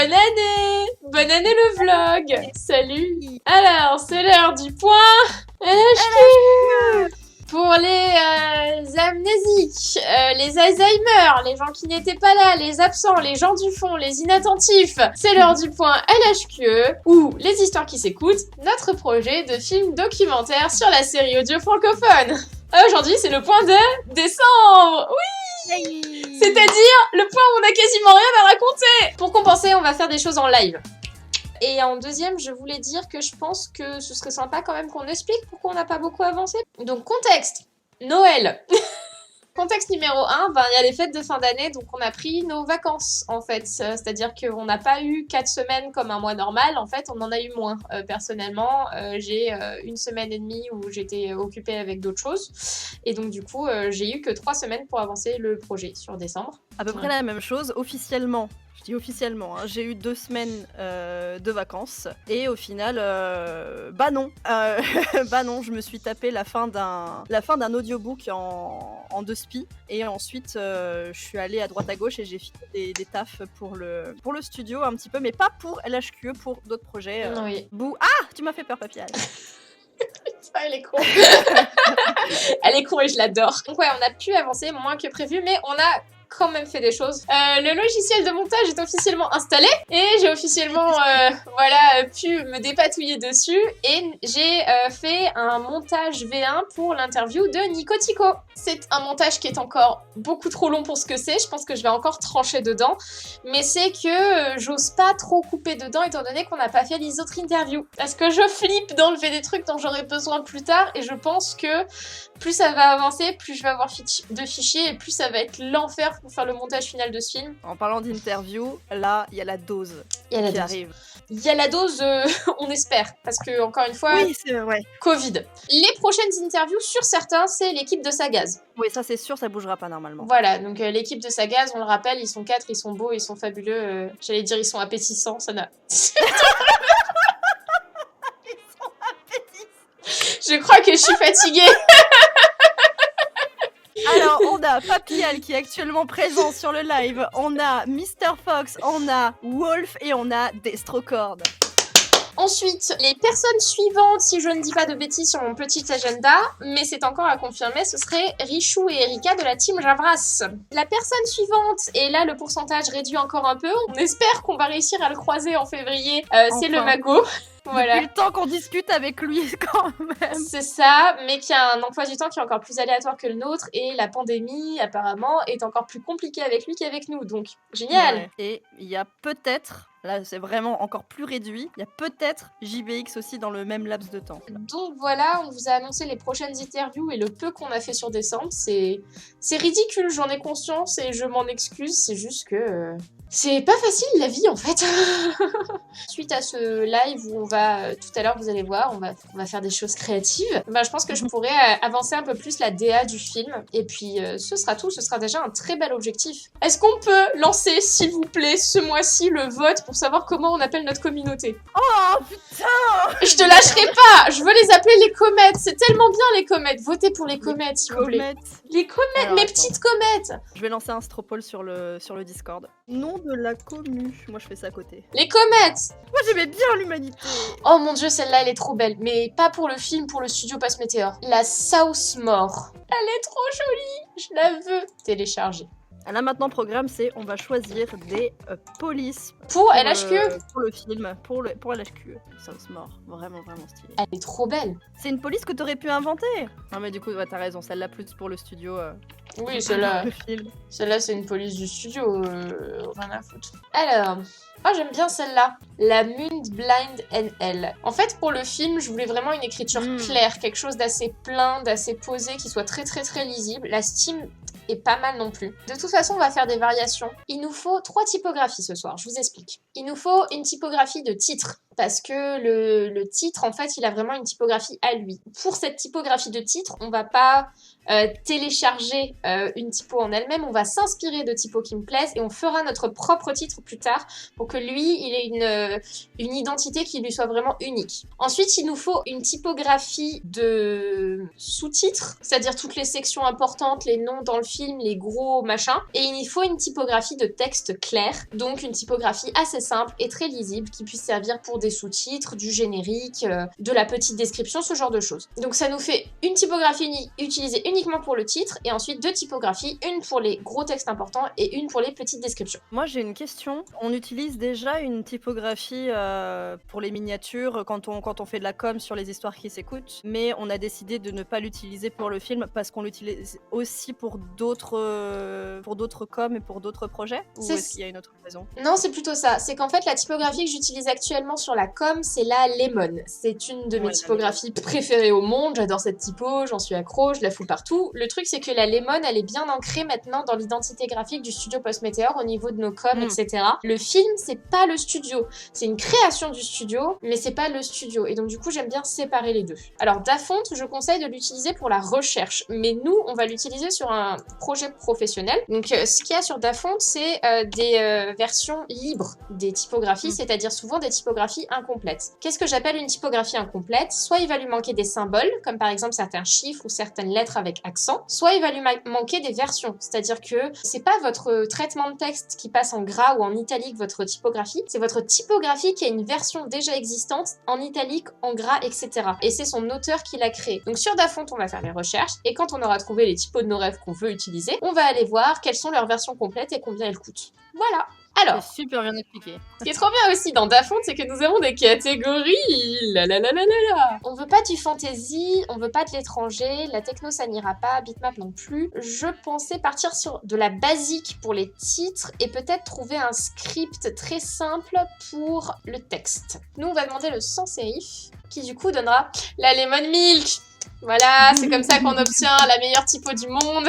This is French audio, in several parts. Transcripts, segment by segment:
Bonne année le vlog. Salut. Alors, c'est l'heure du point LHQ. Pour les amnésiques, les Alzheimer, les gens qui n'étaient pas là, les absents, les gens du fond, les inattentifs, c'est l'heure du point LHQE, ou les histoires qui s'écoutent, notre projet de film documentaire sur la série audio francophone. Aujourd'hui, c'est le point de décembre. Oui. C'est-à-dire le point où on a quasiment rien à raconter. Pour compenser, on va faire des choses en live. Et en deuxième, je voulais dire que je pense que ce serait sympa quand même qu'on explique pourquoi on n'a pas beaucoup avancé. Donc contexte, Noël. Contexte numéro 1, il y a les fêtes de fin d'année, donc on a pris nos vacances en fait. C'est-à-dire qu'on n'a pas eu 4 semaines comme un mois normal, en fait on en a eu moins. Personnellement, j'ai 1 semaine et demie où j'étais occupée avec d'autres choses. Et donc du coup, j'ai eu que 3 semaines pour avancer le projet sur décembre. À peu près la même chose, officiellement. Je dis officiellement, hein, j'ai eu 2 semaines de vacances et au final, bah non, je me suis tapé la fin d'un audiobook en 2 spi et ensuite je suis allée à droite à gauche et j'ai fait des tafs pour le studio un petit peu, mais pas pour LHQE, pour d'autres projets. Oui. Bouh. Ah, tu m'as fait peur, Papillal. Elle est con. Elle est con et je l'adore. Donc ouais, on a pu avancer moins que prévu, mais on a quand même fait des choses. Le logiciel de montage est officiellement installé et j'ai officiellement pu me dépatouiller dessus et j'ai fait un montage V1 pour l'interview de Nico Tico. C'est un montage qui est encore beaucoup trop long pour ce que c'est, je pense que je vais encore trancher dedans, mais c'est que j'ose pas trop couper dedans étant donné qu'on n'a pas fait les autres interviews. Parce que je flippe d'enlever des trucs dont j'aurai besoin plus tard et je pense que plus ça va avancer, plus je vais avoir de fichiers et plus ça va être l'enfer pour faire le montage final de ce film. En parlant d'interview, là, il y a la dose qui arrive. Il y a la dose, on espère, parce que encore une fois, oui, c'est vrai. Covid. Les prochaines interviews, sur certains, c'est l'équipe de Sagaz. Oui, ça c'est sûr, ça bougera pas normalement. Voilà, donc l'équipe de Sagaz, on le rappelle, ils sont 4, ils sont beaux, ils sont fabuleux. J'allais dire, ils sont appétissants, ça n'a... Je crois que je suis fatiguée. Alors, on a Papillal qui est actuellement présent sur le live, on a Mr. Fox, on a Wolf et on a Destrocord. Ensuite, les personnes suivantes, si je ne dis pas de bêtises sur mon petit agenda, mais c'est encore à confirmer, ce serait Richou et Erika de la team Javras. La personne suivante, et là le pourcentage réduit encore un peu, on espère qu'on va réussir à le croiser en février, c'est le Mago. Voilà. Depuis le temps qu'on discute avec lui quand même. C'est ça, mais qui a un emploi du temps qui est encore plus aléatoire que le nôtre et la pandémie apparemment est encore plus compliquée avec lui qu'avec nous, donc génial. Ouais. Et il y a peut-être, là c'est vraiment encore plus réduit, il y a peut-être JBX aussi dans le même laps de temps. Donc voilà, on vous a annoncé les prochaines interviews et le peu qu'on a fait sur décembre, c'est ridicule, j'en ai conscience et je m'en excuse, c'est juste que... c'est pas facile la vie en fait. Suite à ce live où on va, tout à l'heure vous allez voir, on va faire des choses créatives, je pense que je pourrais avancer un peu plus la DA du film. Et puis ce sera tout, ce sera déjà un très bel objectif. Est-ce qu'on peut lancer s'il vous plaît ce mois-ci le vote pour savoir comment on appelle notre communauté? Oh putain! Je te lâcherai pas, je veux les appeler les comètes, c'est tellement bien les comètes, votez pour les comètes s'il vous plaît. Les comètes, alors, mes petites comètes. Je vais lancer un stropole sur le Discord. Nom de la commu. Moi je fais ça à côté. Les comètes. Moi j'aimais bien l'humanité. Oh mon dieu, celle-là elle est trop belle. Mais pas pour le film, pour le studio Passe Météore. La Southmore. Elle est trop jolie. Je la veux télécharger. Là maintenant, programme, c'est on va choisir des polices pour LHQE. Pour le film, pour LHQE. Southmore, vraiment stylé. Elle est trop belle. C'est une police que t'aurais pu inventer. Non mais du coup, ouais, t'as raison, celle-là plus pour le studio. Oui, celle-là c'est une police du studio, rien à foutre. Alors, j'aime bien celle-là, la Mund Blind NL. En fait, pour le film, je voulais vraiment une écriture claire, quelque chose d'assez plein, d'assez posé, qui soit très lisible. La Steam est pas mal non plus. De toute façon, on va faire des variations. Il nous faut 3 typographies ce soir, je vous explique. Il nous faut une typographie de titre. parce que le titre, en fait, il a vraiment une typographie à lui. Pour cette typographie de titre, on va pas télécharger une typo en elle-même, on va s'inspirer de typos qui me plaisent et on fera notre propre titre plus tard pour que lui, il ait une identité qui lui soit vraiment unique. Ensuite, il nous faut une typographie de sous-titres, c'est-à-dire toutes les sections importantes, les noms dans le film, les gros machins. Et il faut une typographie de texte clair, donc une typographie assez simple et très lisible qui puisse servir pour des sous-titres, du générique, de la petite description, ce genre de choses. Donc ça nous fait une typographie utilisée uniquement pour le titre et ensuite 2 typographies, une pour les gros textes importants et une pour les petites descriptions. Moi, j'ai une question. On utilise déjà une typographie pour les miniatures quand on fait de la com sur les histoires qui s'écoutent, mais on a décidé de ne pas l'utiliser pour le film parce qu'on l'utilise aussi pour d'autres coms et pour d'autres projets. Ou est-ce qu'il y a une autre raison? Non, c'est plutôt ça. C'est qu'en fait, la typographie que j'utilise actuellement sur la com, c'est la Lemon. C'est une de mes typographies préférées au monde. J'adore cette typo, j'en suis accro, je la fous partout. Le truc, c'est que la Lemon, elle est bien ancrée maintenant dans l'identité graphique du studio Post-Météor au niveau de nos coms, etc. Le film, c'est pas le studio. C'est une création du studio, mais c'est pas le studio. Et donc, du coup, j'aime bien séparer les deux. Alors, Dafont, je conseille de l'utiliser pour la recherche. Mais nous, on va l'utiliser sur un projet professionnel. Donc, ce qu'il y a sur Dafont, c'est des versions libres des typographies, c'est-à-dire souvent des typographies incomplètes. Qu'est-ce que j'appelle une typographie incomplète? Soit il va lui manquer des symboles, comme par exemple certains chiffres ou certaines lettres avec accent, soit il va lui manquer des versions, c'est-à-dire que c'est pas votre traitement de texte qui passe en gras ou en italique, votre typographie, c'est votre typographie qui a une version déjà existante en italique, en gras, etc. Et c'est son auteur qui l'a créé. Donc sur Dafont, on va faire les recherches, et quand on aura trouvé les typos de nos rêves qu'on veut utiliser, on va aller voir quelles sont leurs versions complètes et combien elles coûtent. Voilà. Alors, c'est super bien expliqué. Ce qui est trop bien aussi dans Dafont, c'est que nous avons des catégories. La la la la la la. On veut pas du fantasy, on veut pas de l'étranger, la techno ça n'ira pas, bitmap non plus. Je pensais partir sur de la basique pour les titres et peut-être trouver un script très simple pour le texte. Nous on va demander le sans sérif, qui du coup donnera la lemon milk. Voilà, c'est comme ça qu'on obtient la meilleure typo du monde.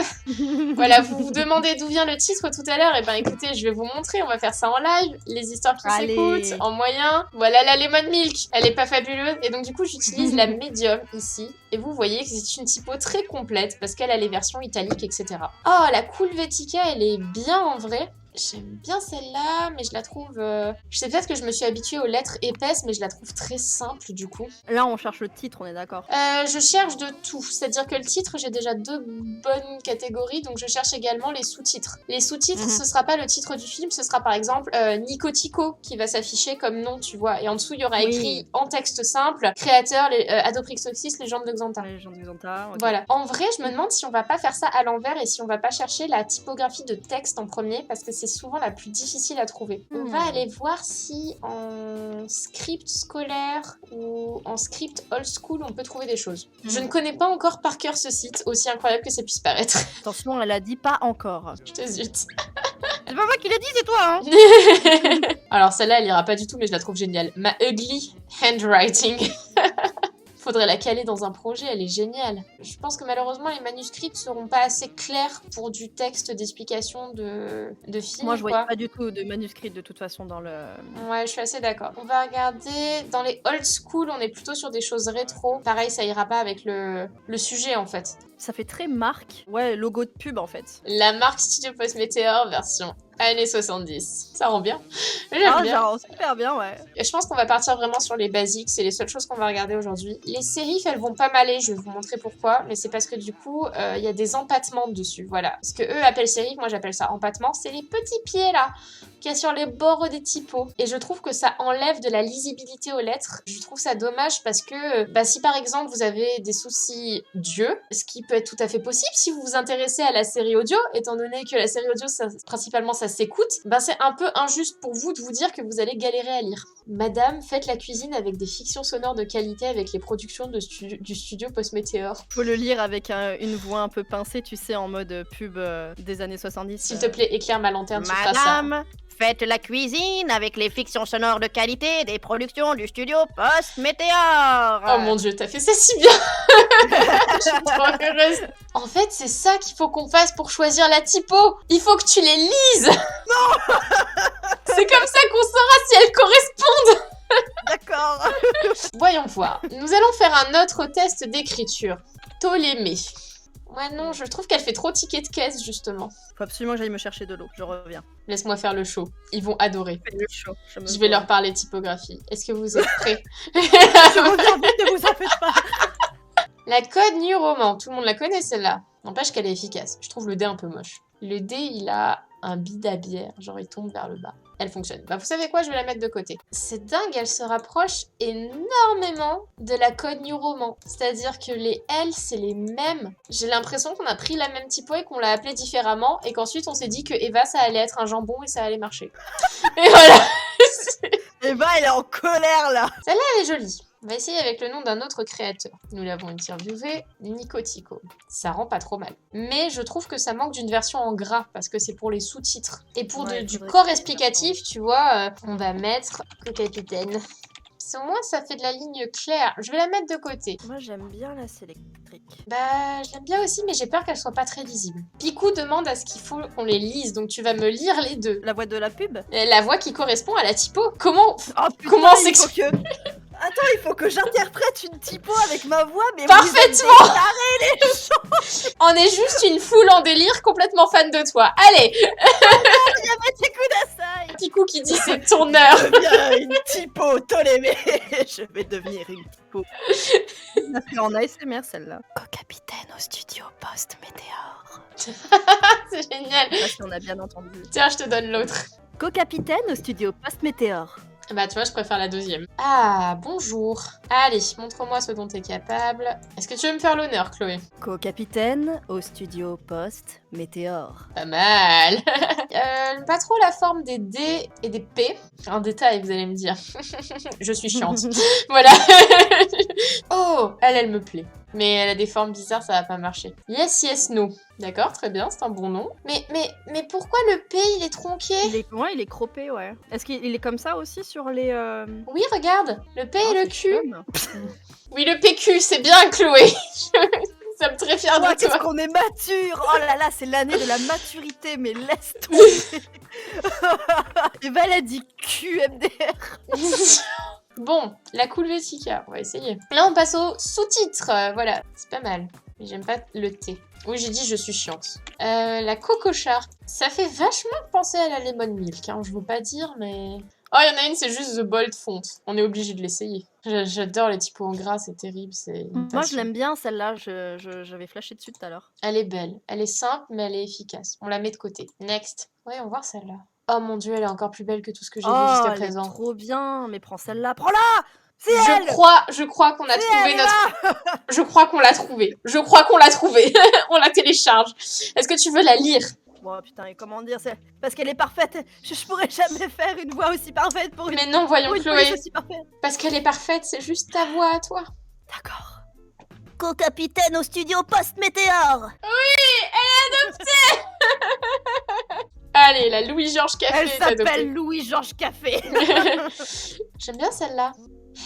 Voilà, vous vous demandez d'où vient le titre tout à l'heure. Et ben écoutez, je vais vous montrer, on va faire ça en live. Les histoires qui s'écoutent, en moyen. Voilà la Lemon Milk, elle est pas fabuleuse. Et donc du coup, j'utilise la Medium ici. Et vous voyez que c'est une typo très complète parce qu'elle a les versions italiques, etc. Oh, la Cool Vetica, elle est bien en vrai. J'aime bien celle-là, mais je la trouve... Je sais peut-être que je me suis habituée aux lettres épaisses, mais je la trouve très simple du coup. Là, on cherche le titre, on est d'accord. Je cherche de tout. C'est-à-dire que le titre, j'ai déjà 2 bonnes catégories, donc je cherche également les sous-titres. Les sous-titres, ce sera pas le titre du film, ce sera par exemple Nico Tico qui va s'afficher comme nom, tu vois. Et en dessous, il y aura écrit en texte simple, créateur, Adoprixoxys, Légende de Xanta. Légende de Xanta, okay. Voilà. En vrai, je me demande si on va pas faire ça à l'envers et si on va pas chercher la typographie de texte en premier, parce que c'est souvent la plus difficile à trouver. On va aller voir si en script scolaire ou en script old school on peut trouver des choses. Je ne connais pas encore par cœur ce site, aussi incroyable que ça puisse paraître. Attention, elle a dit pas encore. Je te zute. C'est pas moi qui l'ai dit, c'est toi, hein. Alors celle-là, elle ira pas du tout, mais je la trouve géniale. Ma ugly handwriting. Faudrait la caler dans un projet, elle est géniale. Je pense que malheureusement, les manuscrits ne seront pas assez clairs pour du texte d'explication de film. Moi, je voyais pas du tout de manuscrits de toute façon dans le... Ouais, je suis assez d'accord. On va regarder... Dans les old school, on est plutôt sur des choses rétro. Pareil, ça ira pas avec le sujet, en fait. Ça fait très marque. Ouais, logo de pub, en fait. La marque Studio Post-Météor version années 70. Ça rend bien. J'aime bien. Genre, super bien, ouais. Et je pense qu'on va partir vraiment sur les basiques. C'est les seules choses qu'on va regarder aujourd'hui. Les sérifs, elles vont pas m'aller. Je vais vous montrer pourquoi. Mais c'est parce que du coup, il y a des empattements dessus. Voilà. Ce que eux appellent sérif, moi j'appelle ça empattement. C'est les petits pieds là qu'il y a sur les bords des typos. Et je trouve que ça enlève de la lisibilité aux lettres. Je trouve ça dommage parce que si par exemple vous avez des soucis d'yeux, ce qui peut être tout à fait possible si vous vous intéressez à la série audio, étant donné que la série audio, principalement ça s'écoute, c'est un peu injuste pour vous de vous dire que vous allez galérer à lire. Madame, faites la cuisine avec des fictions sonores de qualité avec les productions du studio Post-Météor. Faut le lire avec une voix un peu pincée, tu sais, en mode pub des années 70. S'il te plaît, éclaire ma lanterne, tu feras ça. Madame, faites la cuisine avec les fictions sonores de qualité des productions du studio Post-Météor. Oh mon dieu, t'as fait ça si bien. Je suis trop heureuse. En fait, c'est ça qu'il faut qu'on fasse pour choisir la typo. Il faut que tu les lises. Non. C'est comme ça qu'on saura si elles correspondent. D'accord. Voyons voir. Nous allons faire un autre test d'écriture. Ptolémée. Ouais, non, je trouve qu'elle fait trop ticket de caisse, justement. Faut absolument que j'aille me chercher de l'eau, je reviens. Laisse-moi faire le show. Ils vont adorer. Fais le show. Je vais leur parler typographie. Est-ce que vous êtes prêts? Je reviens vite, ne vous en faites pas. La code New Roman. Tout le monde la connaît, celle-là. N'empêche qu'elle est efficace. Je trouve le dé un peu moche. Le dé, il a un bid à bière. Genre, il tombe vers le bas. Elle fonctionne. Bah, vous savez quoi? Je vais la mettre de côté. C'est dingue, elle se rapproche énormément de la code New Roman. C'est-à-dire que les L, c'est les mêmes. J'ai l'impression qu'on a pris la même typo et qu'on l'a appelée différemment. Et qu'ensuite, on s'est dit que Eva, ça allait être un jambon et ça allait marcher. Et voilà. Eva, elle est en colère, là. Celle-là, elle est jolie. On va essayer avec le nom d'un autre créateur. Nous l'avons interviewé, Nicotico. Ça rend pas trop mal. Mais je trouve que ça manque d'une version en gras, parce que c'est pour les sous-titres. Et pour du corps explicatif, tu vois, on va mettre Co-Capitaine. Au moins, ça fait de la ligne claire. Je vais la mettre de côté. Moi, j'aime bien la sélectrique. Bah, je l'aime bien aussi, mais j'ai peur qu'elle soit pas très lisible. Picou demande à ce qu'il faut qu'on les lise, donc tu vas me lire les deux. La voix de la pub? La voix qui correspond à la typo. Comment putain, comment c'est il faut que... Attends, il faut que j'interprète une typo avec ma voix, mais parfaitement. On est juste une foule en délire complètement fan de toi. Allez. Picou qui dit c'est ton heure. Je deviens une typo, Ptolémée. Je vais devenir une typo. On a fait en ASMR celle-là. Co-capitaine au studio post-météore. C'est génial. Je sais pas si on a bien entendu. Tiens, je te donne l'autre. Co-capitaine au studio post-météore. Bah tu vois, je préfère la deuxième. Ah, bonjour. Allez, montre-moi ce dont t'es capable. Est-ce que tu veux me faire l'honneur, Chloé? Co-capitaine au studio post-météore. Pas mal. Pas trop la forme des D et des P. Un détail, vous allez me dire. Je suis chiante. Voilà. Oh, elle me plaît. Mais elle a des formes bizarres, ça va pas marcher. Yes, yes, no. D'accord, très bien, c'est un bon nom. Mais pourquoi le P, il est tronqué? Il est croppé, ouais. Est-ce qu'il est comme ça aussi sur les... Oui, regarde, le P et le Q. Chum. Oui, le PQ, c'est bien, Chloé. Ça me très fière de toi. Qu'est-ce qu'on est mature. Oh là là, c'est l'année de la maturité, mais laisse tomber. Eva, elle a dit QMDR. Bon, la cool Vética, on va essayer. Là, on passe aux sous-titres. Voilà, c'est pas mal. Mais j'aime pas le thé. Oui, j'ai dit je suis chiante. La Coco Shark. Ça fait vachement penser à la Lemon Milk, hein, je veux pas dire, mais... Oh, il y en a une, c'est juste The Bold Font. On est obligé de l'essayer. J'adore les typos en gras, c'est terrible. Moi, je l'aime bien, celle-là. J'avais flashé dessus tout à l'heure. Elle est belle. Elle est simple, mais elle est efficace. On la met de côté. Next. Voyons voir celle-là. Oh mon dieu, elle est encore plus belle que tout ce que j'ai vu jusqu'à présent. Elle est trop bien. Mais prends celle-là. Prends-la! Je crois qu'on a trouvé notre... Je crois qu'on l'a trouvé. Je crois qu'on l'a trouvé. On la télécharge. Est-ce que tu veux la lire? Oh putain, et comment dire, c'est parce qu'elle est parfaite. Je pourrais jamais faire une voix aussi parfaite pour une... Mais non, voyons Chloé. Aussi parfaite. Parce qu'elle est parfaite, c'est juste ta voix à toi. D'accord. Co-capitaine au studio post-météore. Oui, elle est adoptée. Allez, la Louis-Georges Café. Elle s'appelle Louis-Georges Café. J'aime bien celle-là.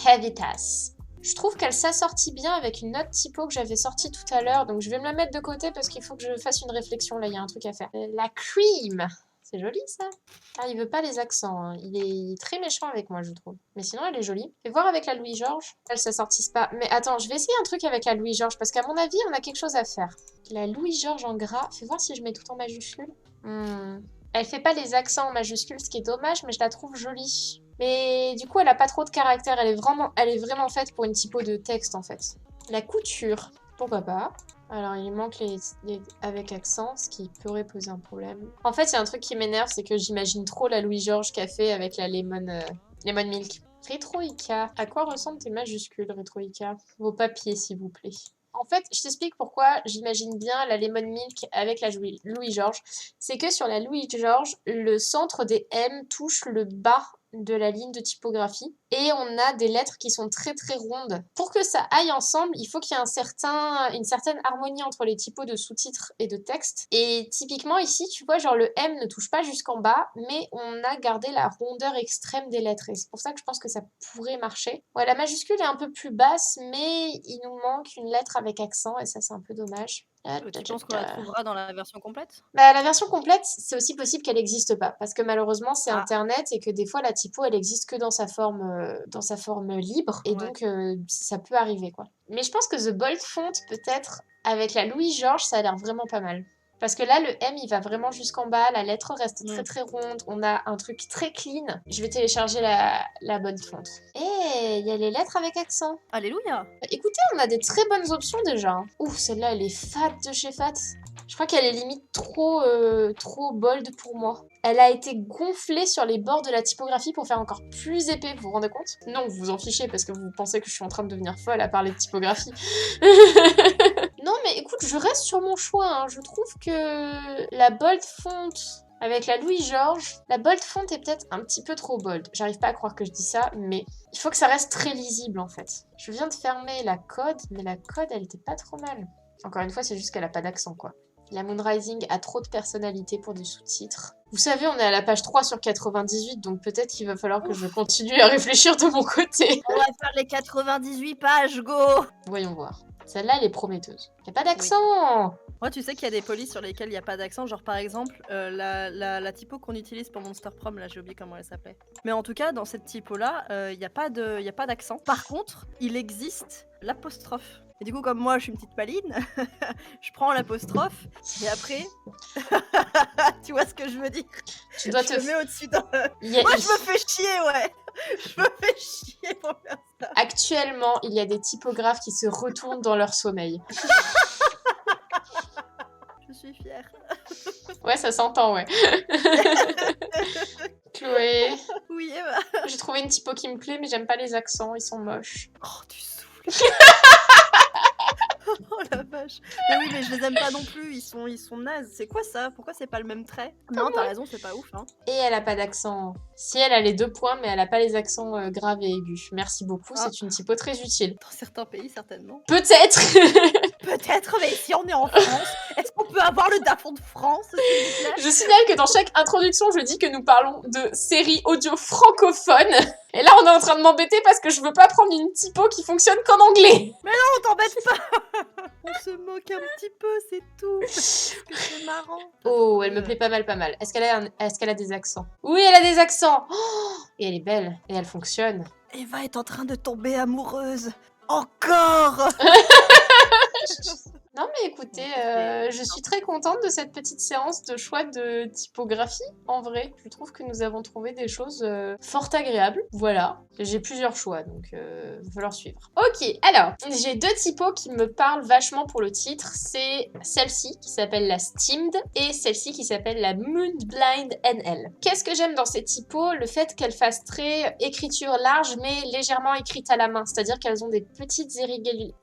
Heavitas. Je trouve qu'elle s'assortit bien avec une autre typo que j'avais sortie tout à l'heure, donc je vais me la mettre de côté parce qu'il faut que je fasse une réflexion, là, il y a un truc à faire. La Cream. C'est joli, ça. Ah, il veut pas les accents, hein. Il est très méchant avec moi, je trouve. Mais sinon, elle est jolie. Fais voir avec la Louis-Georges. Elle s'assortisse pas. Mais attends, je vais essayer un truc avec la Louis-Georges, parce qu'à mon avis, on a quelque chose à faire. La Louis-Georges en gras. Fais voir si je mets tout en majuscule. Elle fait pas les accents en majuscule, ce qui est dommage, mais je la trouve jolie. Mais du coup, elle a pas trop de caractère. Elle est vraiment faite pour une typo de texte, en fait. La couture. Pourquoi pas? Alors, il manque les avec accent, ce qui pourrait poser un problème. En fait, il y a un truc qui m'énerve, c'est que j'imagine trop la Louis-Georges Café avec la Lemon Milk. Rétroïca. À quoi ressemblent tes majuscules, Rétroïca? Vos papiers, s'il vous plaît. En fait, je t'explique pourquoi j'imagine bien la Lemon Milk avec la Louis-Georges. C'est que sur la Louis-Georges, le centre des M touche le bas de la ligne de typographie et on a des lettres qui sont très très rondes. Pour que ça aille ensemble, il faut qu'il y ait une certaine harmonie entre les typos de sous-titres et de texte. Et typiquement ici, tu vois, genre le M ne touche pas jusqu'en bas, mais on a gardé la rondeur extrême des lettres. Et c'est pour ça que je pense que ça pourrait marcher. Ouais, la majuscule est un peu plus basse, mais il nous manque une lettre avec accent et ça c'est un peu dommage. Tu penses qu'on la trouvera dans la version complète? Bah, la version complète, c'est aussi possible qu'elle n'existe pas, parce que malheureusement c'est Ah. internet et que des fois la typo elle existe que dans sa forme libre et Ouais. donc ça peut arriver quoi. Mais je pense que The Bold Font peut-être avec la Louis George ça a l'air vraiment pas mal. Parce que là, le M, il va vraiment jusqu'en bas, la lettre reste très très ronde, on a un truc très clean. Je vais télécharger la bonne fonte. Et il y a les lettres avec accent. Alléluia. Écoutez, on a des très bonnes options déjà. Ouf, celle-là, elle est fat de chez Fat. Je crois qu'elle est limite trop bold pour moi. Elle a été gonflée sur les bords de la typographie pour faire encore plus épais, vous vous rendez compte? Non, vous vous en fichez parce que vous pensez que je suis en train de devenir folle à parler de typographie. Non, mais écoute, je reste sur mon choix. Hein. Je trouve que la bold font avec la Louis George, la bold font est peut-être un petit peu trop bold. J'arrive pas à croire que je dis ça, mais il faut que ça reste très lisible en fait. Je viens de fermer la code, mais la code elle était pas trop mal. Encore une fois, c'est juste qu'elle a pas d'accent quoi. La Moon Rising a trop de personnalité pour des sous-titres. Vous savez, on est à la page 3 sur 98, donc peut-être qu'il va falloir que je continue à réfléchir de mon côté. On va faire les 98 pages, go! Voyons voir. Celle-là, elle est prometteuse. Y a pas d'accent! Moi, tu sais qu'il y a des polices sur lesquelles il n'y a pas d'accent. Genre, par exemple, la typo qu'on utilise pour Monster Prom, là, j'ai oublié comment elle s'appelait. Mais en tout cas, dans cette typo-là, il n'y a pas d'accent. Par contre, il existe l'apostrophe. Et du coup, comme moi, je suis une petite maline, je prends l'apostrophe et après, tu vois ce que je veux dire? Tu dois je me mets au-dessus d'un... Moi, je me fais chier, ouais. Je me fais chier pour faire ça. Actuellement, il y a des typographes qui se retournent dans leur sommeil. Je suis fière. Ouais, ça s'entend, ouais. Chloé. Oui, Eva. J'ai trouvé une typo qui me plaît, mais j'aime pas les accents, ils sont moches. Oh, tu saoules. Oh la vache. Mais oui, mais je les aime pas non plus, ils sont nazes. C'est quoi ça? Pourquoi c'est pas le même trait? Non, t'as raison, c'est pas ouf. Hein. Et elle a pas d'accent. Si, elle a les 2 points, mais elle a pas les accents graves et aigus. Merci beaucoup, c'est une typo très utile. Dans certains pays, certainement. Peut-être. Peut-être, mais si on est en France, est-ce qu'on peut avoir le Dafond de France, s'il vous plaît? Je signale que dans chaque introduction, je dis que nous parlons de séries audio francophones. Et là, on est en train de m'embêter parce que je veux pas prendre une typo qui fonctionne qu'en anglais. Mais non, on t'embête pas. On se moque un petit peu, c'est tout. Parce que c'est marrant. Oh, elle me plaît pas mal. Est-ce qu'elle a des accents? Oui, elle a des accents. Oh, et elle est belle. Et elle fonctionne. Eva est en train de tomber amoureuse. Encore. Non mais écoutez, je suis très contente de cette petite séance de choix de typographie. En vrai, je trouve que nous avons trouvé des choses fort agréables. Voilà, j'ai plusieurs choix, donc il va falloir suivre. Ok, alors, j'ai 2 typos qui me parlent vachement pour le titre. C'est celle-ci qui s'appelle la Steamed et celle-ci qui s'appelle la Moonblind NL. Qu'est-ce que j'aime dans ces typos? Le fait qu'elles fassent très écriture large mais légèrement écrite à la main. C'est-à-dire qu'elles ont des petites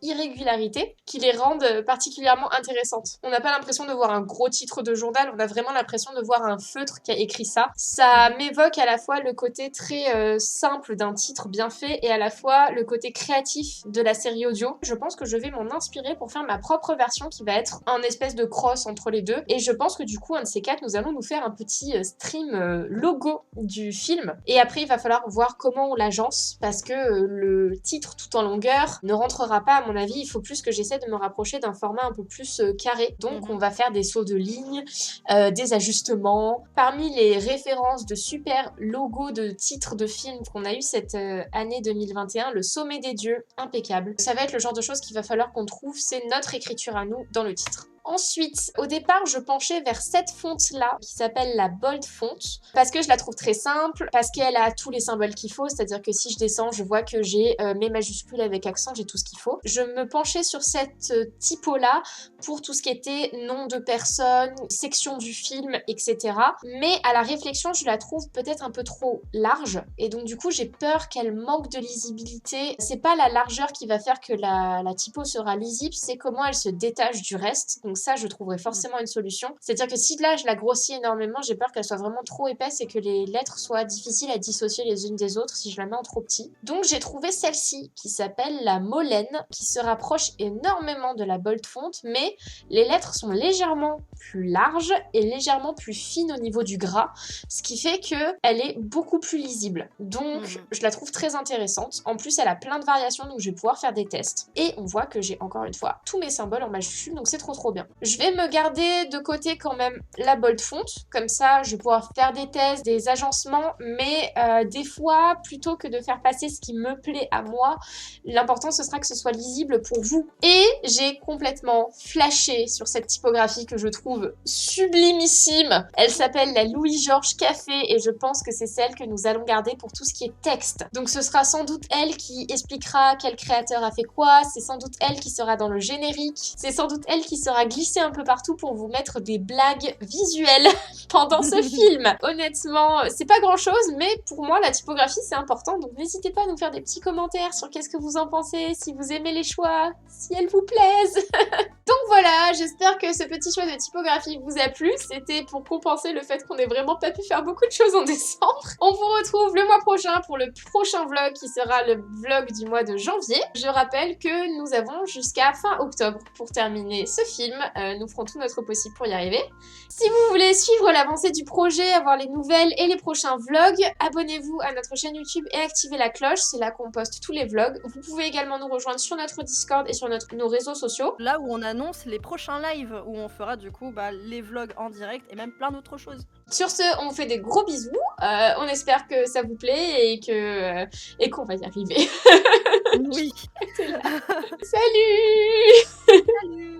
irrégularités qui les rendent particulièrement intéressantes. On n'a pas l'impression de voir un gros titre de journal, on a vraiment l'impression de voir un feutre qui a écrit ça. Ça m'évoque à la fois le côté très simple d'un titre bien fait et à la fois le côté créatif de la série audio. Je pense que je vais m'en inspirer pour faire ma propre version qui va être un espèce de cross entre les deux. Et je pense que du coup, un de ces 4, nous allons nous faire un petit stream logo du film. Et après, il va falloir voir comment on l'agence parce que le titre tout en longueur ne rentrera pas à mon avis. Il faut plus que j'essaie de me rapprocher d'un format un peu plus carré. Donc on va faire des sauts de ligne, des ajustements. Parmi les références de super logos de titres de films qu'on a eu cette année 2021, le Sommet des Dieux, impeccable. Ça va être le genre de choses qu'il va falloir qu'on trouve, c'est notre écriture à nous dans le titre. Ensuite, au départ, je penchais vers cette fonte-là, qui s'appelle la Bold Font, parce que je la trouve très simple, parce qu'elle a tous les symboles qu'il faut, c'est-à-dire que si je descends, je vois que j'ai mes majuscules avec accent, j'ai tout ce qu'il faut. Je me penchais sur cette typo-là pour tout ce qui était nom de personne, section du film, etc. Mais à la réflexion, je la trouve peut-être un peu trop large, et donc du coup, j'ai peur qu'elle manque de lisibilité. C'est pas la largeur qui va faire que la typo sera lisible, c'est comment elle se détache du reste. Donc ça, je trouverai forcément une solution. C'est-à-dire que si là, je la grossis énormément, j'ai peur qu'elle soit vraiment trop épaisse et que les lettres soient difficiles à dissocier les unes des autres si je la mets en trop petit. Donc j'ai trouvé celle-ci qui s'appelle la Molène, qui se rapproche énormément de la Bold Font, mais les lettres sont légèrement plus larges et légèrement plus fines au niveau du gras, ce qui fait qu'elle est beaucoup plus lisible. Donc je la trouve très intéressante. En plus, elle a plein de variations, donc je vais pouvoir faire des tests. Et on voit que j'ai encore une fois tous mes symboles en majuscules, donc c'est trop bien. Je vais me garder de côté quand même la bold font, comme ça je vais pouvoir faire des tests, des agencements, mais des fois, plutôt que de faire passer ce qui me plaît à moi, l'important ce sera que ce soit lisible pour vous. Et j'ai complètement flashé sur cette typographie que je trouve sublimissime. Elle s'appelle la Louis-Georges Café et je pense que c'est celle que nous allons garder pour tout ce qui est texte. Donc ce sera sans doute elle qui expliquera quel créateur a fait quoi, c'est sans doute elle qui sera dans le générique, c'est sans doute elle qui sera glissée un peu partout pour vous mettre des blagues visuelles pendant ce film. Honnêtement, c'est pas grand chose, mais pour moi la typographie c'est important, donc n'hésitez pas à nous faire des petits commentaires sur qu'est-ce que vous en pensez, si vous aimez les choix, si elles vous plaisent. Donc voilà, j'espère que ce petit choix de typographie vous a plu. C'était pour compenser le fait qu'on n'ait vraiment pas pu faire beaucoup de choses en décembre. On vous retrouve le mois prochain pour le prochain vlog qui sera le vlog du mois de janvier. Je rappelle que nous avons jusqu'à fin octobre pour terminer ce film. Nous ferons tout notre possible pour y arriver. Si vous voulez suivre l'avancée du projet, avoir les nouvelles et les prochains vlogs, abonnez-vous à notre chaîne YouTube et activez la cloche. C'est là qu'on poste tous les vlogs. Vous pouvez également nous rejoindre sur notre Discord et sur nos réseaux sociaux. Là où on annonce les prochains lives, où on fera du coup les vlogs en direct et même plein d'autres choses. Sur ce, on vous fait des gros bisous. On espère que ça vous plaît et qu'on va y arriver. Oui. Salut. Salut.